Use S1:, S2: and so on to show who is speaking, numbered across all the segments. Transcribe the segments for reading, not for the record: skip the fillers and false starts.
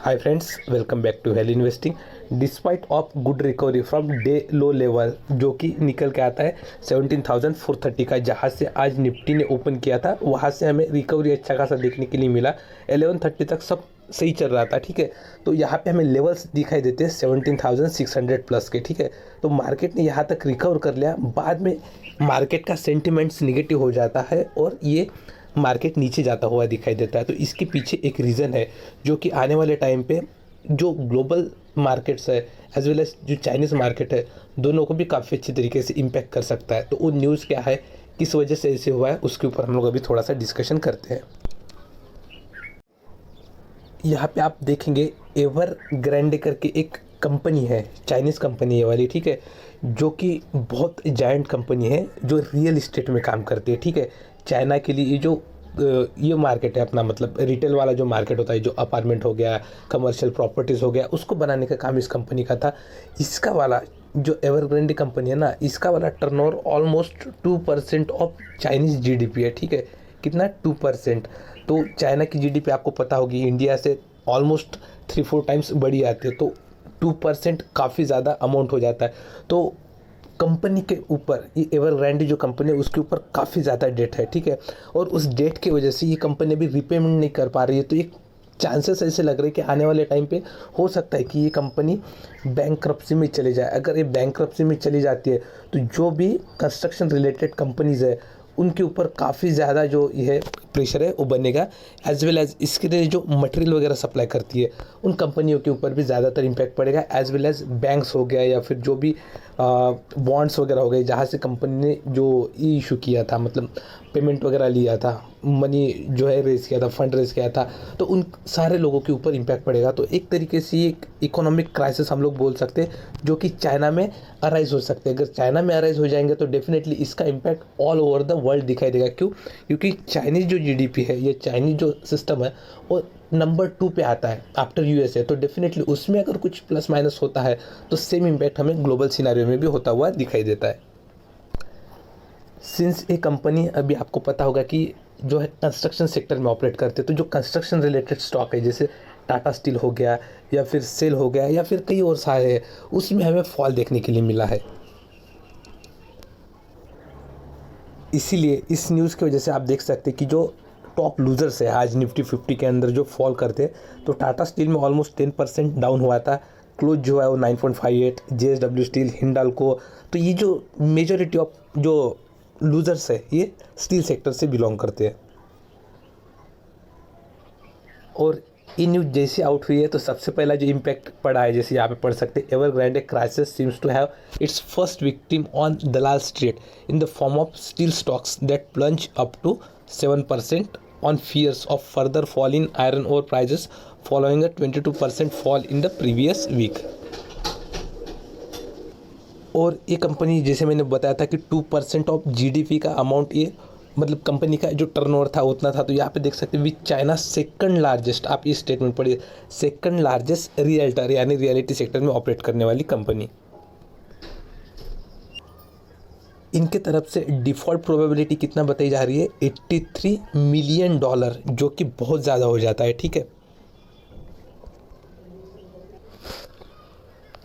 S1: Hi friends, welcome back to Hell Investing. Despite of good recovery from day low level जो कि निकल के आता है 17,430 का, जहाँ से आज निफ्टी ने ओपन किया था, वहाँ से हमें रिकवरी अच्छा खासा देखने के लिए मिला। 1130 तक सब सही चल रहा था, ठीक है। तो यहाँ पे हमें लेवल्स दिखाई देते हैं 17,600 प्लस के, ठीक है। तो मार्केट ने यहाँ तक रिकवर कर लिया। बाद में मार्केट का सेंटिमेंट्स निगेटिव हो जाता है और ये मार्केट नीचे जाता हुआ दिखाई देता है। तो इसके पीछे एक रीज़न है जो कि आने वाले टाइम पे जो ग्लोबल मार्केट्स है एज वेल एज जो चाइनीज़ मार्केट है, दोनों को भी काफ़ी अच्छी तरीके से इम्पैक्ट कर सकता है। तो वो न्यूज़ क्या है, किस वजह से ऐसे हुआ है, उसके ऊपर हम लोग अभी थोड़ा सा डिस्कशन करते हैं। यहाँ पे आप देखेंगे एवर ग्रैंडे करके एक कंपनी है, चाइनीज़ कंपनी है वाली, ठीक है, जो कि बहुत जायंट कंपनी है जो रियल इस्टेट में काम करती है, ठीक है। चाइना के लिए ये मार्केट है अपना, मतलब रिटेल वाला जो मार्केट होता है, जो अपार्टमेंट हो गया, कमर्शियल प्रॉपर्टीज़ हो गया, उसको बनाने का काम इस कंपनी का था। इसका वाला जो एवरग्रैंडे कंपनी है ना, इसका वाला turnover almost 2% of Chinese GDP है, ठीक है। कितना? 2%। तो चाइना की जीडीपी आपको पता होगी इंडिया से ऑलमोस्ट 3-4 टाइम्स बड़ी आती है। तो 2% काफ़ी ज़्यादा अमाउंट हो जाता है। तो कंपनी के ऊपर, ये एवरग्रैंडे जो कंपनी है उसके ऊपर काफ़ी ज़्यादा डेट है, ठीक है। और उस डेट की वजह से ये कंपनी अभी रिपेमेंट नहीं कर पा रही है। तो एक चांसेस ऐसे लग रहे हैं कि आने वाले टाइम पे हो सकता है कि ये कंपनी बैंकरप्सी में चली जाए। अगर ये बैंकरप्सी में चली जाती है तो जो भी कंस्ट्रक्शन रिलेटेड कंपनीज़ है उनके ऊपर काफ़ी ज़्यादा जो ये प्रेशर है वो बनेगा। एज वेल एज इसके लिए जो मटेरियल वगैरह सप्लाई करती है उन कंपनियों के ऊपर भी ज़्यादातर इम्पैक्ट पड़ेगा। एज वेल एज बैंक्स हो गया या फिर जो भी बॉन्ड्स वगैरह हो गए, जहाँ से कंपनी ने जो इशू किया था, मतलब पेमेंट वगैरह लिया था, मनी जो है रेज़ किया था, फंड रेज़ किया था, तो उन सारे लोगों के ऊपर इम्पैक्ट पड़ेगा। तो एक तरीके से एक इकोनॉमिक क्राइसिस हम लोग बोल सकते हैं जो कि चाइना में अराइज हो सकते हैं। अगर चाइना में अराइज हो जाएंगे तो डेफिनेटली इसका impact all over the world दिखाई देगा। क्यों? क्योंकि चाइनीज़ जो जीडीपी है, ये चाइनीज़ जो सिस्टम है वो नंबर 2 पे आता है आफ्टर यूएसए। तो डेफिनेटली उसमें अगर कुछ प्लस माइनस होता है तो सेम इम्पैक्ट हमें ग्लोबल सिनेरियो में भी होता हुआ दिखाई देता है। सिंस ये कंपनी, अभी आपको पता होगा कि जो है कंस्ट्रक्शन सेक्टर में ऑपरेट करते हैं, तो जो कंस्ट्रक्शन रिलेटेड स्टॉक है जैसे टाटा स्टील हो गया या फिर सेल हो गया या फिर कई और सारे हैं, उसमें हमें फॉल देखने के लिए मिला है। इसीलिए इस न्यूज़ की वजह से आप देख सकते हैं कि जो टॉप लूजर्स है आज निफ्टी 50 के अंदर जो फॉल करते हैं, तो टाटा स्टील में ऑलमोस्ट 10% डाउन हुआ था। क्लोज जो है वो 9.58, जेएसडब्ल्यू स्टील, हिंडाल्को। तो ये जो मेजॉरिटी ऑफ जो लूजर्स है ये स्टील सेक्टर से बिलोंग करते हैं। और ये न्यूज़ जैसे आउट हुई है तो सबसे पहला जो इम्पैक्ट पड़ा है, जैसे यहाँ पे पढ़ सकते हैं, Evergrande crisis seems to have its first victim on Dalal Street in the form of steel stocks that plunge up to 7% on fears of further fall in iron ore prices following a 22% fall in the previous week। और ये company, जैसे मैंने बताया था कि 2% of GDP का amount, ये मतलब कंपनी का जो टर्नओवर था उतना था। तो यहाँ पे देख सकते हैं विथ चाइना सेकंड लार्जेस्ट, आप ये स्टेटमेंट पढ़िए, सेकंड लार्जेस्ट रियल्टर यानी रियलिटी सेक्टर में ऑपरेट करने वाली कंपनी। इनके तरफ से डिफ़ॉल्ट प्रोबेबिलिटी कितना बताई जा रही है? $83 मिलियन, जो कि बहुत ज़्यादा हो जाता है, ठीक है।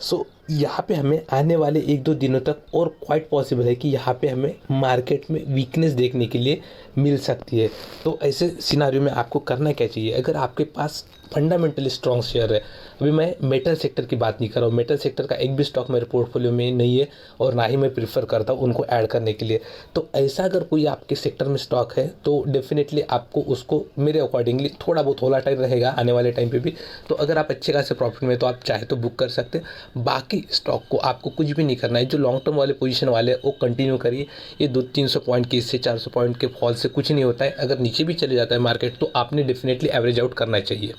S1: सो यहाँ पे हमें आने वाले 1-2 दिनों तक और क्वाइट पॉसिबल है कि यहाँ पे हमें मार्केट में वीकनेस देखने के लिए मिल सकती है। तो ऐसे सिनारियो में आपको करना क्या चाहिए? अगर आपके पास फंडामेंटली स्ट्रॉन्ग शेयर है, अभी मैं मेटल सेक्टर की बात नहीं कर रहा हूँ, मेटल सेक्टर का एक भी स्टॉक मेरे पोर्टफोलियो में नहीं है और ना ही मैं प्रीफर करता हूँ उनको ऐड करने के लिए। तो ऐसा अगर कोई आपके सेक्टर में स्टॉक है तो डेफिनेटली आपको उसको मेरे अकॉर्डिंगली थोड़ा बहुत वोलेटाइल रहेगा आने वाले टाइम पे भी। तो अगर आप अच्छे खासे प्रॉफिट में, तो आप चाहे तो बुक कर सकते हैं। बाकी स्टॉक को आपको कुछ भी नहीं करना है। जो लॉन्ग टर्म वाले पोजीशन वाले वो कंटिन्यू करिए। ये 200-300 पॉइंट के, इससे 400 पॉइंट के फॉल से कुछ नहीं होता है। अगर नीचे भी चले जाता है मार्केट तो आपने डेफिनेटली एवरेज आउट करना चाहिए।